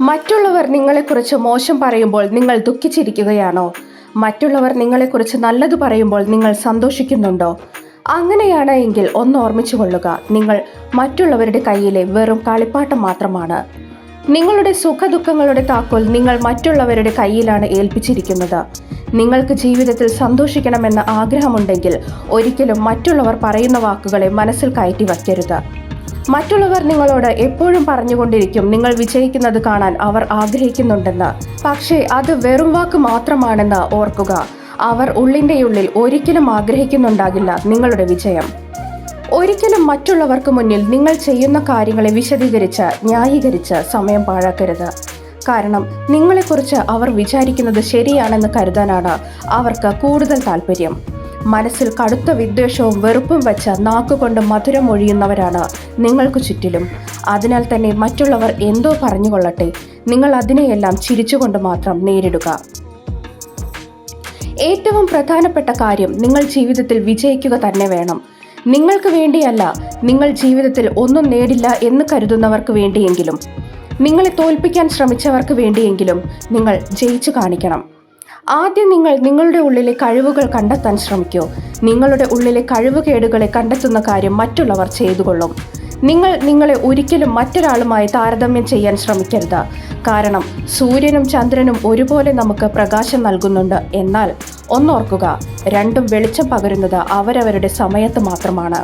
മറ്റുള്ളവർ നിങ്ങളെക്കുറിച്ച് മോശം പറയുമ്പോൾ നിങ്ങൾ ദുഃഖിച്ചിരിക്കുകയാണോ? മറ്റുള്ളവർ നിങ്ങളെക്കുറിച്ച് നല്ലത് പറയുമ്പോൾ നിങ്ങൾ സന്തോഷിക്കുന്നുണ്ടോ? അങ്ങനെയാണ് എങ്കിൽ ഒന്ന് ഓർമ്മിച്ചു കൊള്ളുക, നിങ്ങൾ മറ്റുള്ളവരുടെ കയ്യിലെ വെറും കളിപ്പാട്ടം മാത്രമാണ്. നിങ്ങളുടെ സുഖദുഃഖങ്ങളുടെ താക്കോൽ നിങ്ങൾ മറ്റുള്ളവരുടെ കയ്യിലാണ് ഏൽപ്പിച്ചിരിക്കുന്നത്. നിങ്ങൾക്ക് ജീവിതത്തിൽ സന്തോഷിക്കണമെന്ന ആഗ്രഹമുണ്ടെങ്കിൽ ഒരിക്കലും മറ്റുള്ളവർ പറയുന്ന വാക്കുകളെ മനസ്സിൽ കയറ്റി വയ്ക്കരുത്. മറ്റുള്ളവർ നിങ്ങളോട് എപ്പോഴും പറഞ്ഞുകൊണ്ടിരിക്കും നിങ്ങൾ വിജയിക്കുന്നത് കാണാൻ അവർ ആഗ്രഹിക്കുന്നുണ്ടെന്ന്. പക്ഷേ അത് വെറും വാക്ക് മാത്രമാണെന്ന് ഓർക്കുക. അവർ ഉള്ളിൻ്റെയുള്ളിൽ ഒരിക്കലും ആഗ്രഹിക്കുന്നുണ്ടാകില്ല നിങ്ങളുടെ വിജയം. ഒരിക്കലും മറ്റുള്ളവർക്ക് മുന്നിൽ നിങ്ങൾ ചെയ്യുന്ന കാര്യങ്ങളെ വിശദീകരിച്ച് ന്യായീകരിച്ച് സമയം പാഴാക്കരുത്. കാരണം നിങ്ങളെക്കുറിച്ച് അവർ വിചാരിക്കുന്നത് ശരിയാണെന്ന് കരുതാനാണ് അവർക്ക് കൂടുതൽ താല്പര്യം. മനസ്സിൽ കടുത്ത വിദ്വേഷവും വെറുപ്പും വെച്ച നാക്കുകൊണ്ട് മധുരം ഒഴിയുന്നവരാണ് നിങ്ങൾക്ക് ചുറ്റിലും. അതിനാൽ തന്നെ മറ്റുള്ളവർ എന്തോ പറഞ്ഞുകൊള്ളട്ടെ, നിങ്ങൾ അതിനെയെല്ലാം ചിരിച്ചുകൊണ്ട് മാത്രം നേരിടുക. ഏറ്റവും പ്രധാനപ്പെട്ട കാര്യം, നിങ്ങൾ ജീവിതത്തിൽ വിജയിക്കുക തന്നെ വേണം. നിങ്ങൾക്ക് വേണ്ടിയല്ല, നിങ്ങൾ ജീവിതത്തിൽ ഒന്നും നേടില്ല എന്ന് കരുതുന്നവർക്ക് വേണ്ടിയെങ്കിലും, നിങ്ങളെ തോൽപ്പിക്കാൻ ശ്രമിച്ചവർക്ക് വേണ്ടിയെങ്കിലും നിങ്ങൾ ജയിച്ചു കാണിക്കണം. ആദ്യം നിങ്ങൾ നിങ്ങളുടെ ഉള്ളിലെ കഴിവുകൾ കണ്ടെത്താൻ ശ്രമിക്കൂ. നിങ്ങളുടെ ഉള്ളിലെ കഴിവുകേടുകളെ കണ്ടെത്തുന്ന കാര്യം മറ്റുള്ളവർ ചെയ്തുകൊള്ളും. നിങ്ങൾ നിങ്ങളെ ഒരിക്കലും മറ്റൊരാളുമായി താരതമ്യം ചെയ്യാൻ ശ്രമിക്കരുത്. കാരണം സൂര്യനും ചന്ദ്രനും ഒരുപോലെ നമുക്ക് പ്രകാശം നൽകുന്നുണ്ട്. എന്നാൽ ഒന്നോർക്കുക, രണ്ടും വെളിച്ചം പകരുന്നത് അവരവരുടെ സമയത്ത് മാത്രമാണ്.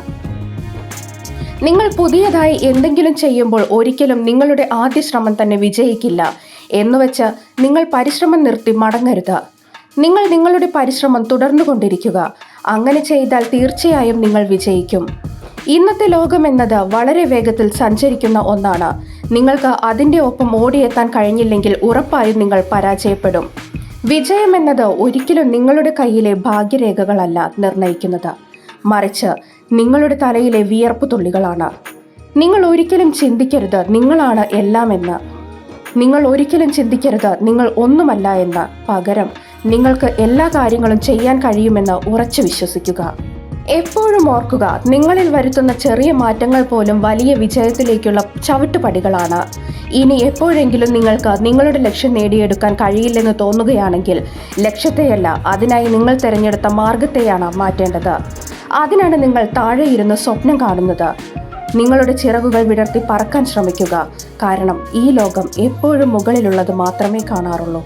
നിങ്ങൾ പുതിയതായി എന്തെങ്കിലും ചെയ്യുമ്പോൾ ഒരിക്കലും നിങ്ങളുടെ ആദ്യ ശ്രമം തന്നെ വിജയിക്കില്ല എന്നുവെച്ച് നിങ്ങൾ പരിശ്രമം നിർത്തി മടങ്ങരുത്. നിങ്ങൾ നിങ്ങളുടെ പരിശ്രമം തുടർന്നുകൊണ്ടിരിക്കുക. അങ്ങനെ ചെയ്താൽ തീർച്ചയായും നിങ്ങൾ വിജയിക്കും. ഇന്നത്തെ ലോകം എന്നത് വളരെ വേഗത്തിൽ സഞ്ചരിക്കുന്ന ഒന്നാണ്. നിങ്ങൾക്ക് അതിൻ്റെ ഒപ്പം ഓടിയെത്താൻ കഴിഞ്ഞില്ലെങ്കിൽ ഉറപ്പായും നിങ്ങൾ പരാജയപ്പെടും. വിജയം എന്നത് ഒരിക്കലും നിങ്ങളുടെ കയ്യിലെ ഭാഗ്യരേഖകളല്ല നിർണ്ണയിക്കുന്നത്, മറിച്ച് നിങ്ങളുടെ തലയിലെ വിയർപ്പ് തുള്ളികളാണ്. നിങ്ങൾ ഒരിക്കലും ചിന്തിക്കരുത് നിങ്ങളാണ് എല്ലാം എന്ന്. നിങ്ങൾ ഒരിക്കലും ചിന്തിക്കരുത് നിങ്ങൾ ഒന്നുമല്ല എന്ന്. പകരം നിങ്ങൾക്ക് എല്ലാ കാര്യങ്ങളും ചെയ്യാൻ കഴിയുമെന്ന് ഉറച്ചു വിശ്വസിക്കുക. എപ്പോഴും ഓർക്കുക, നിങ്ങളിൽ വരുത്തുന്ന ചെറിയ മാറ്റങ്ങൾ പോലും വലിയ വിജയത്തിലേക്കുള്ള ചവിട്ടുപടികളാണ്. ഇനി എപ്പോഴെങ്കിലും നിങ്ങൾക്ക് നിങ്ങളുടെ ലക്ഷ്യം നേടിയെടുക്കാൻ കഴിയില്ലെന്ന് തോന്നുകയാണെങ്കിൽ ലക്ഷ്യത്തെയല്ല, അതിനായി നിങ്ങൾ തിരഞ്ഞെടുത്ത മാർഗത്തെയാണ് മാറ്റേണ്ടത്. അതിനാണ് നിങ്ങൾ താഴെ ഇരുന്ന് സ്വപ്നം കാണുന്നത്. നിങ്ങളുടെ ചിറകുകൾ വിടർത്തി പറക്കാൻ ശ്രമിക്കുക. കാരണം ഈ ലോകം എപ്പോഴും മുകളിലുള്ളത് മാത്രമേ കാണാറുള്ളൂ.